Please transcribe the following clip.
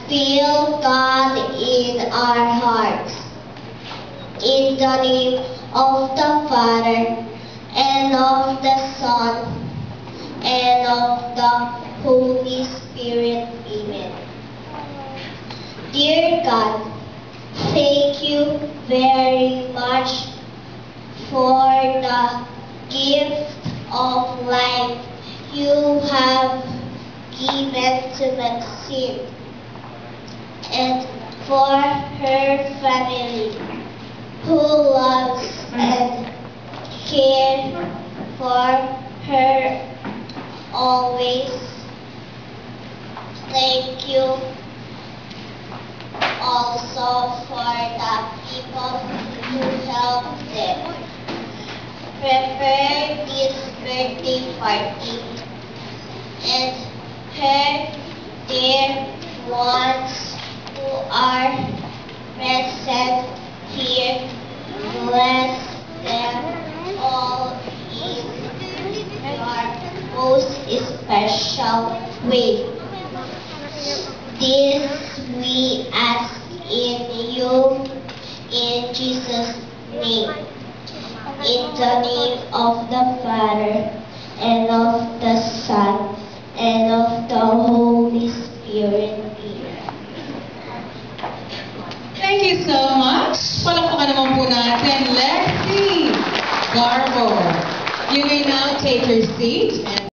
Feel God in our hearts. In the name of the Father, and of the Son, and of the Holy Spirit. Amen. Dear God, thank you very much for the gift of life you have given to Maxine, and for her family who loves and cares for her always. Thank you also for the people who help them prepare this birthday party, and her dear ones who are present here. Bless them all in your most special way. This we ask in you, in Jesus' name. In the name of the Father, and of the Son, and of the Holy Spirit. Amen. Thank you so much. Palakpakan naman po natin, Lexi Garbo. You may now take your seat.